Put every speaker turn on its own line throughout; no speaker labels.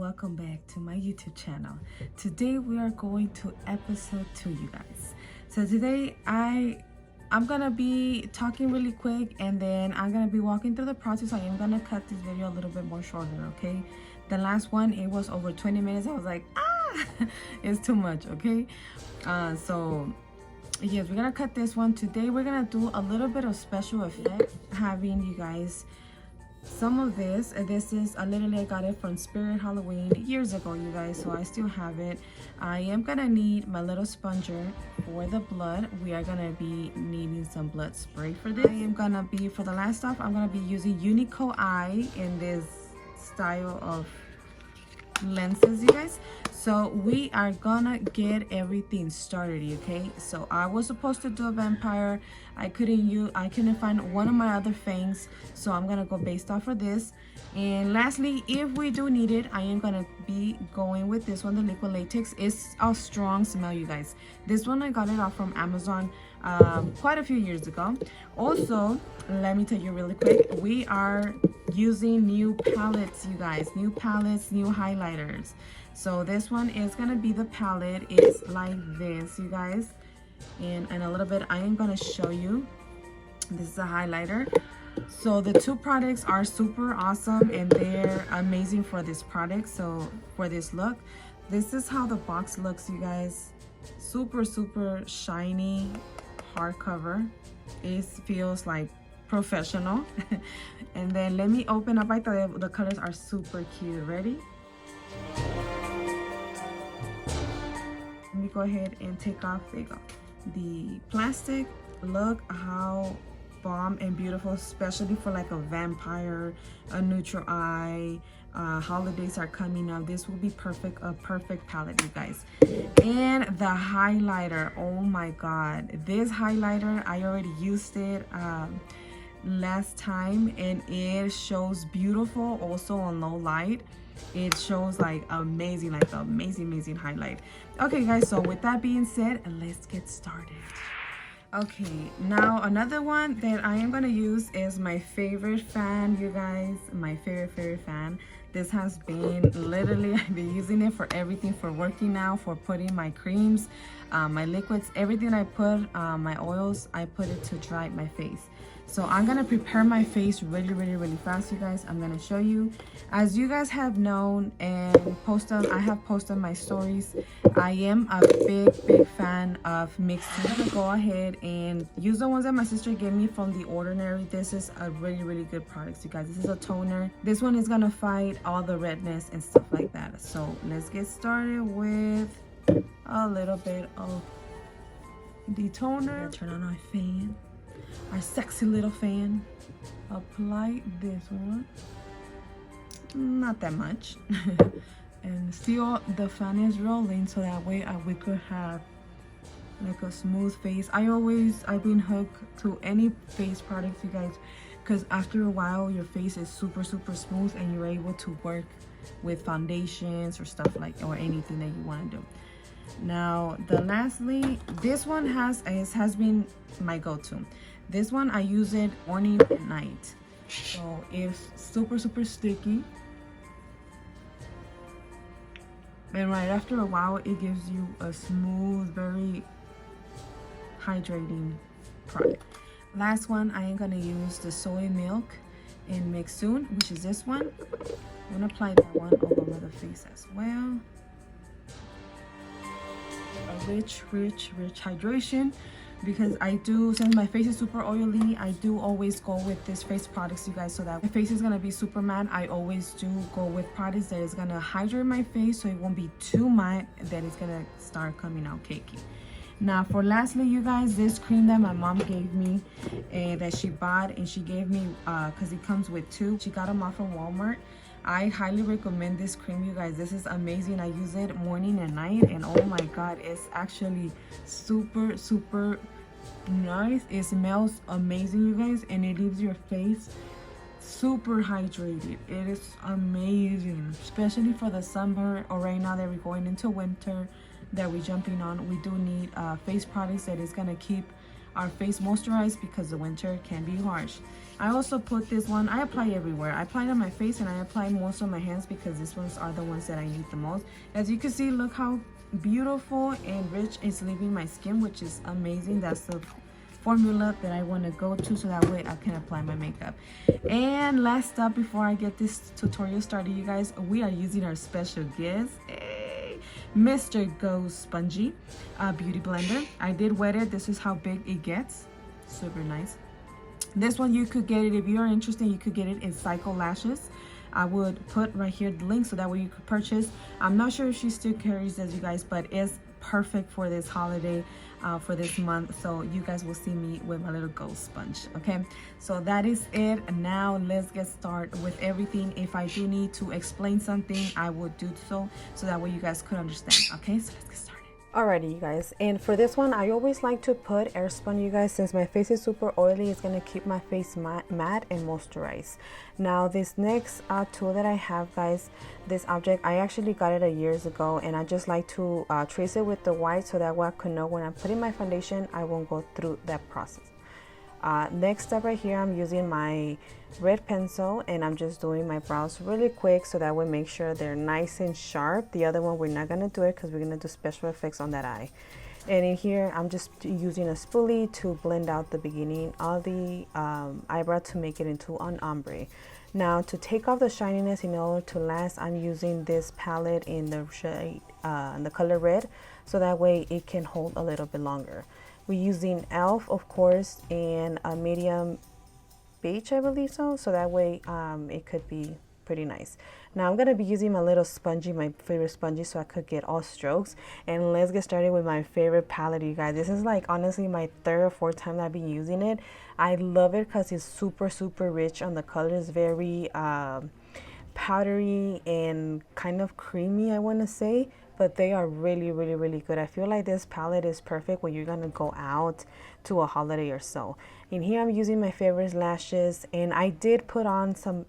welcome back to my YouTube channel. Today we are going to episode 2, you guys. So today I'm gonna be talking really quick, and then I'm gonna be walking through the process. I am gonna cut this video a little bit more shorter, okay? The last one, it was over 20 minutes. I was like, it's too much, okay? So yes, we're gonna cut this one. Today we're gonna do a little bit of special effects, having you guys some of this. This is literally I got it from Spirit Halloween years ago, you guys, so I still have it. I am gonna need my little sponger for the blood. We are gonna be needing some blood spray for this. I am gonna be, for the last stuff, I'm gonna be using Unico Eye in this style of lenses, you guys. So we are gonna get everything started, okay? So I was supposed to do a vampire. I couldn't find one of my other fangs, so I'm gonna go based off of this. And lastly, if we do need it, I am gonna be going with this one, the liquid latex. It's a strong smell, you guys. This one I got it off from Amazon quite a few years ago. Also, let me tell you really quick, we are using new palettes, you guys. New palettes, new highlighters. So this one is gonna be the palette. It's like this, you guys. And in a little bit I am gonna show you. This is a highlighter. So the two products are super awesome and they're amazing for this product. So for this look, this is how the box looks, you guys. Super shiny hardcover. It feels like professional. And then let me open up. I thought the colors are super cute. Ready? Let me go ahead and take off, there you go, the plastic. Look how bomb and beautiful, especially for like a vampire, a neutral eye. Holidays are coming up. This will be perfect, a perfect palette, you guys. And the highlighter, oh my god, this highlighter, I already used it last time, and it shows beautiful also on low light. It shows like amazing, like amazing highlight. Okay guys, so with that being said, let's get started. Okay, now another one that I am gonna use is my favorite fan, you guys. My favorite fan. This has been literally, I've been using it for everything, for working out, for putting my creams, my liquids, everything I put, my oils, I put it to dry my face. So I'm gonna prepare my face really fast, you guys. I'm gonna show you. As you guys have known and I have posted my stories, I am a big fan of mixed. I'm gonna go ahead and use the ones that my sister gave me from The Ordinary. This is a really good product, you guys. This is a toner. This one is gonna fight all the redness and stuff like that. So let's get started with a little bit of the toner. Turn on our fan. Our sexy little fan. Apply this one, not that much. And still the fan is rolling, so that way we could have like a smooth face. I've been hooked to any face products, you guys, because after a while your face is super smooth and you're able to work with foundations or stuff like, or anything that you want to do. Now lastly, this one has been my go-to. This one I use it morning and night, so it's super sticky, and right after a while it gives you a smooth, very hydrating product. Last one, I am gonna use the soy milk in Mix Soon, which is this one. I'm gonna apply that one all over the face as well. A rich hydration, because since my face is super oily, I do always go with this face products, you guys, so that my face is gonna be super matte. I always do go with products that is gonna hydrate my face so it won't be too matte that it's gonna start coming out cakey. Now for lastly, you guys, this cream that my mom gave me, that she bought, and she gave me because it comes with two. She got them off from Walmart. I highly recommend this cream, you guys. This is amazing. I use it morning and night, and oh my god, it's actually super nice. It smells amazing, you guys, and it leaves your face super hydrated. It is amazing, especially for the summer, or right now that we're going into winter, that we're jumping on. We do need face products that is gonna keep our face moisturized because the winter can be harsh. I also put this one, I apply everywhere. I apply it on my face and I apply most on my hands because these ones are the ones that I need the most. As you can see, look how beautiful and rich it's leaving my skin, which is amazing. That's the formula that I want to go to so that way I can apply my makeup. And last up, before I get this tutorial started, you guys, we are using our special guest, Mr. Go Spongy Beauty Blender. I did wet it. This is how big it gets. Super nice. This one, you could get it if you're interested. You could get it in Cycle Lashes. I would put right here the link so that way you could purchase. I'm not sure if she still carries this, you guys, but it's perfect for this holiday, for this month. So you guys will see me with my little gold sponge. Okay, so that is it. Now let's get started with everything. If I do need to explain something, I will do so that way you guys could understand. Okay, so let's get started. Alrighty, you guys, and for this one I always like to put airspun, you guys, since my face is super oily. It's gonna keep my face matte and moisturized. Now this next tool that I have, guys, this object, I actually got it years ago, and I just like to trace it with the white so that way I can know when I'm putting my foundation I won't go through that process. Next up right here, I'm using my red pencil and I'm just doing my brows really quick so that we make sure they're nice and sharp. The other one we're not gonna do it because we're gonna do special effects on that eye. And in here I'm just using a spoolie to blend out the beginning of the eyebrow to make it into an ombre. Now to take off the shininess in order to last, I'm using this palette in the shade in the color red so that way it can hold a little bit longer. We're using e.l.f. of course, and a medium beige, I believe so that way it could be pretty nice. Now I'm gonna be using my little spongy, my favorite spongy, so I could get all strokes. And let's get started with my favorite palette, you guys. This is like honestly my third or fourth time I've been using it. I love it because it's super rich on the colors, very powdery and kind of creamy, I want to say, but they are really good. I feel like this palette is perfect when you're gonna go out to a holiday or so. In here I'm using my favorite lashes, and I did put on some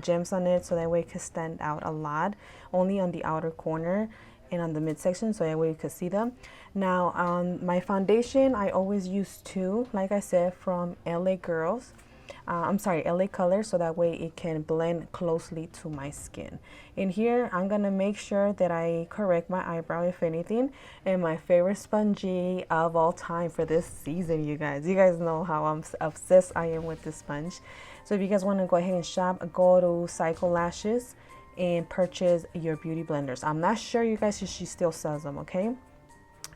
gems on it so that way it could stand out a lot, only on the outer corner and on the midsection so that way you could see them. Now on my foundation I always use two, like I said, from LA Girls. LA Color, so that way it can blend closely to my skin. In here I'm gonna make sure that I correct my eyebrow if anything, and my favorite spongy of all time for this season, you guys know how obsessed I am with this sponge. So if you guys want to go ahead and shop, go to Cycle Lashes and purchase your beauty blenders. I'm not sure, you guys, if she still sells them. Okay,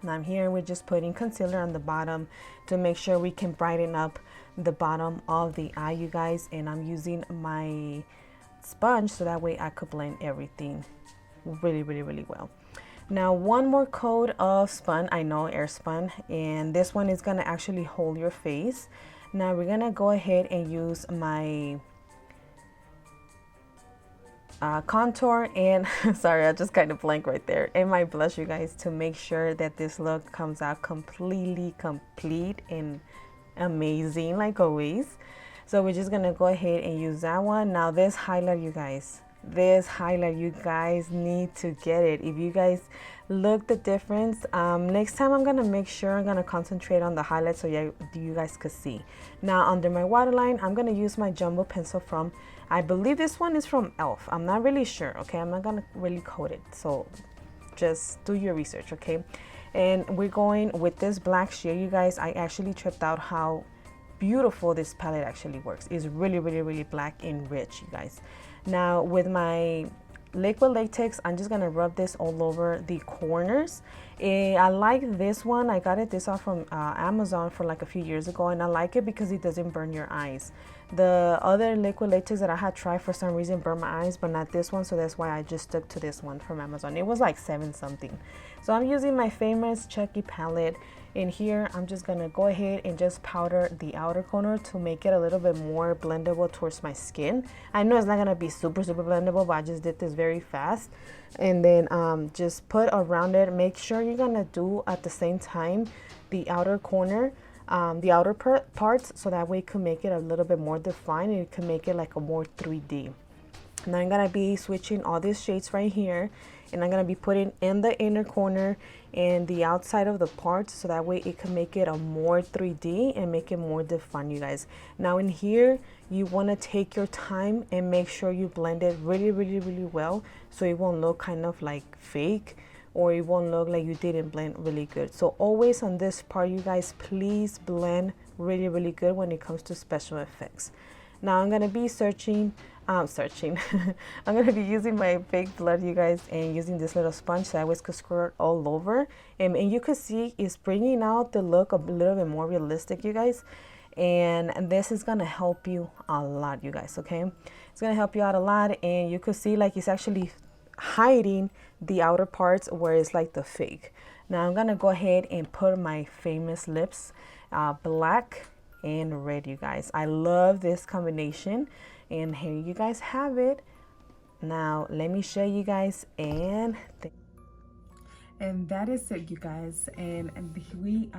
now I'm here, we're just putting concealer on the bottom to make sure we can brighten up the bottom of the eye, you guys, and I'm using my sponge so that way I could blend everything really well. Now one more coat of spun, I know, air spun, and this one is gonna actually hold your face. Now we're gonna go ahead and use my contour and sorry, I just kind of blank right there, and my blush, you guys, to make sure that this look comes out completely complete and amazing like always. So we're just gonna go ahead and use that one. Now this highlight, you guys, need to get it. If you guys look the difference, next time I'm gonna make sure I'm gonna concentrate on the highlight so you guys could see. Now under my waterline I'm gonna use my jumbo pencil from, I believe this one is from e.l.f. I'm not really sure. Okay, I'm not gonna really coat it, so just do your research. Okay, and we're going with this black sheer, you guys. I actually tripped out how beautiful this palette actually works. It's really black and rich, you guys. Now with my liquid latex, I'm just gonna rub this all over the corners. I like this one. I got this off from Amazon for like a few years ago, and I like it because it doesn't burn your eyes. The other liquid latex that I had tried for some reason burned my eyes, but not this one, so that's why I just stuck to this one from Amazon. It was like $7 something. So I'm using my famous Chucky palette. In here I'm just gonna go ahead and just powder the outer corner to make it a little bit more blendable towards my skin. I know it's not gonna be super blendable, but I just did this very fast. And then just put around it. Make sure you're gonna do at the same time the outer corner, the outer parts, so that way it can make it a little bit more defined and it can make it like a more 3D.
Now I'm gonna be switching all these shades right here, and I'm gonna be putting in the inner corner and the outside of the parts, so that way it can make it a more 3D and make it more defined, you guys. Now in here, you wanna take your time and make sure you blend it really, really, really well, so it won't look kind of like fake, or it won't look like you didn't blend really good. So always on this part, you guys, please blend really, really good when it comes to special effects. Now I'm gonna be I'm gonna be using my fake blood, you guys, and using this little sponge so I always could squirt all over. And you can see it's bringing out the look a little bit more realistic, you guys. And this is gonna help you a lot, you guys, okay? It's gonna help you out a lot, and you could see like it's actually hiding the outer parts where it's like the fake. Now I'm gonna go ahead and put my famous lips, black and red, you guys. I love this combination, and here you guys have it. Now let me show you guys, and
that is it, you guys, and we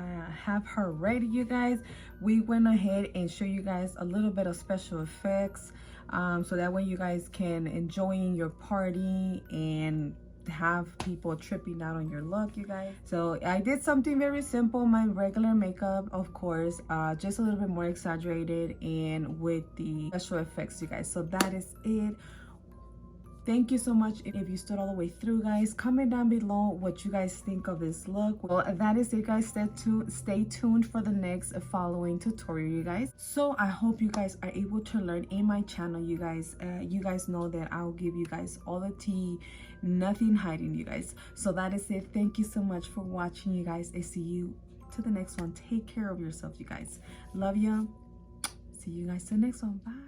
have her ready, you guys. We went ahead and show you guys a little bit of special effects, so that way you guys can enjoy your party and have people tripping out on your look, you guys. So I did something very simple, my regular makeup, of course, just a little bit more exaggerated and with the special effects, you guys. So that is it. Thank you so much if you stood all the way through, guys. Comment down below what you guys think of this look. Well, that is it, guys. Stay tuned for the next following tutorial, you guys. So I hope you guys are able to learn in my channel, you guys. You guys know that I'll give you guys all the tea, nothing hiding, you guys. So that is it. Thank you so much for watching, you guys. I see you to the next one. Take care of yourself, you guys. Love you. See you guys to the next one. Bye.